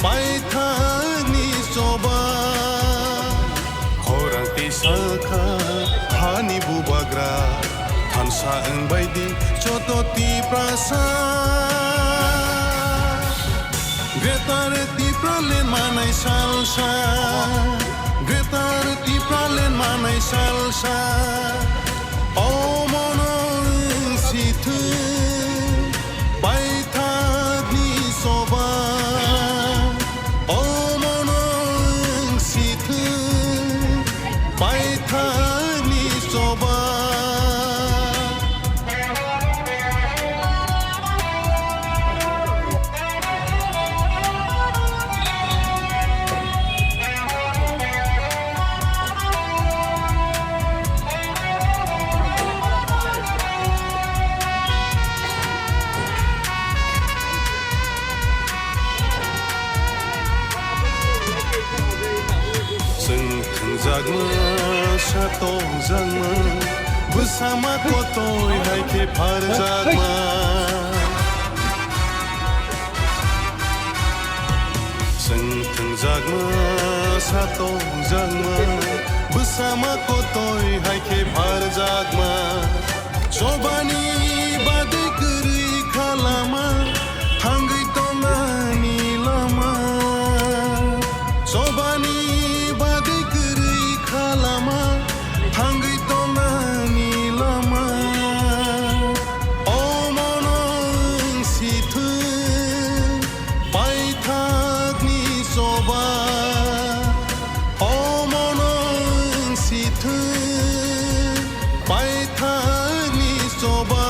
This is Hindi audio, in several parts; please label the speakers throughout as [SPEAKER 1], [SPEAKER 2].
[SPEAKER 1] पाइथानि सोबा खौरांति साखा हानि बुबाग्रा थानसा बायदि चतति प्रासा ग्रेटार तिप्रालेन मानाय सालसा ग्रेटार तिप्रालेन मानाय सालसा अमनो सिथु पाइथानि सोबा अमनो सिथु पाइथानि सोबा Jagma satong jagma bersama kotoy hai ke par jagma sengteng jagma satong jagma bersama kotoy hai ke par jagma sobani bade keri khalama hangai tomani lama sobani lama hangai tomani lama omono situ paithagni soba omono situ paithagni soba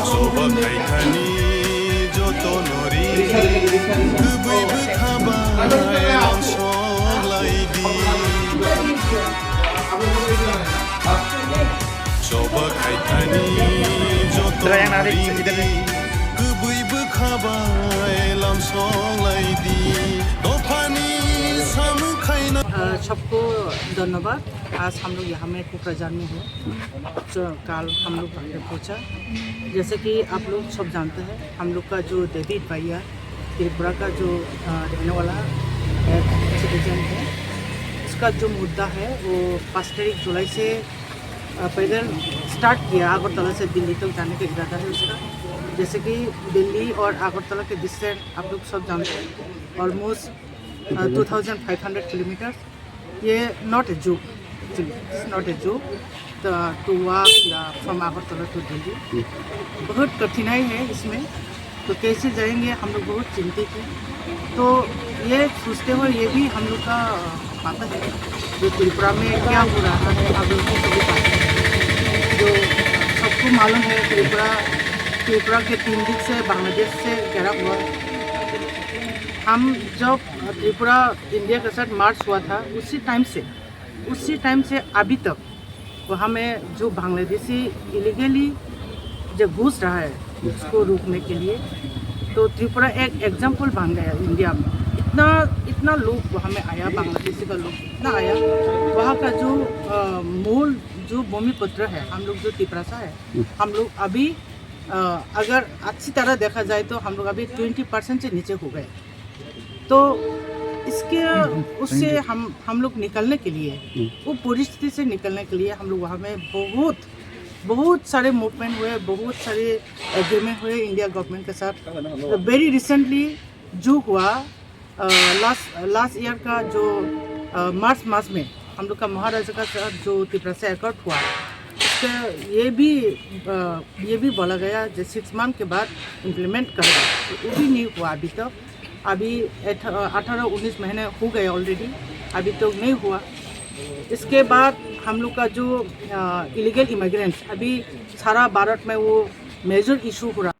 [SPEAKER 1] Soba kaitani joto nori Gubai bukaba langsung laidi Soba kaitani joto nori Gubai bukaba langsung laidi Dopani samu kaina
[SPEAKER 2] सबको धन्यवाद। आज हम लोग यहाँ में कोकराझार में हैं, तो कल हम लोग घर पहुँचा। जैसे कि आप लोग सब जानते हैं, हम लोग का जो डेविड भैया त्रिपुरा का जो रहने वाला सिटीजन है, उसका जो मुद्दा है वो 5 तारीख जुलाई से पैदल स्टार्ट किया। अगरतला से दिल्ली तक जाने का इरादा है उसका। जैसे कि दिल्ली और अगरतला के डिस्टेंस आप लोग सब जानते हैं, ऑलमोस्ट 2500 किलोमीटर। ये not a joke, not a joke to walk from Agartala to Delhi. बहुत कठिनाई है इसमें, तो कैसे जाएंगे हम लोग बहुत चिंतित हैं। तो ये सोचते हुए ये भी हम लोग का पता है जो त्रिपुरा में क्या हो रहा है, आप लोग को सभी पता है। जो सबको मालूम है त्रिपुरा के 3 दिन से बांग्लादेश से घिरा हुआ। हम जब त्रिपुरा इंडिया के साथ मार्च हुआ था, उसी टाइम से अभी तक वहाँ में जो बांग्लादेशी इलीगली जो घुस रहा है उसको रोकने के लिए, तो त्रिपुरा एक एग्जाम्पल बन गया इंडिया में। इतना लोग वहाँ में आया, बांग्लादेशी का लोग इतना आया। वहाँ का जो मूल जो भूमि पुत्र है, हम लोग जो त्रिपुरा है, हम लोग अभी अगर अच्छी तरह देखा जाए तो हम लोग अभी 20% से नीचे हो गए। तो उससे हम लोग निकलने के लिए, वो परिस्थिति से निकलने के लिए हम लोग वहाँ में बहुत सारे मूवमेंट हुए, बहुत सारे एग्रीमेंट हुए इंडिया गवर्नमेंट के साथ। वेरी रिसेंटली जो हुआ लास्ट ईयर का जो मार्च में हम लोग का महाराजा का साथ जो त्रिपुरा से एकॉर्ड हुआ, उसके ये भी बोला गया जो 6 मंथ के बाद इम्प्लीमेंट करेगा, तो वो भी नहीं हुआ अभी तक। अभी 18-19 महीने हो गए ऑलरेडी, अभी तक नहीं हुआ। इसके बाद हम लोग का जो इलीगल इमिग्रेंट्स अभी सारा भारत में वो मेजर इशू हो रहा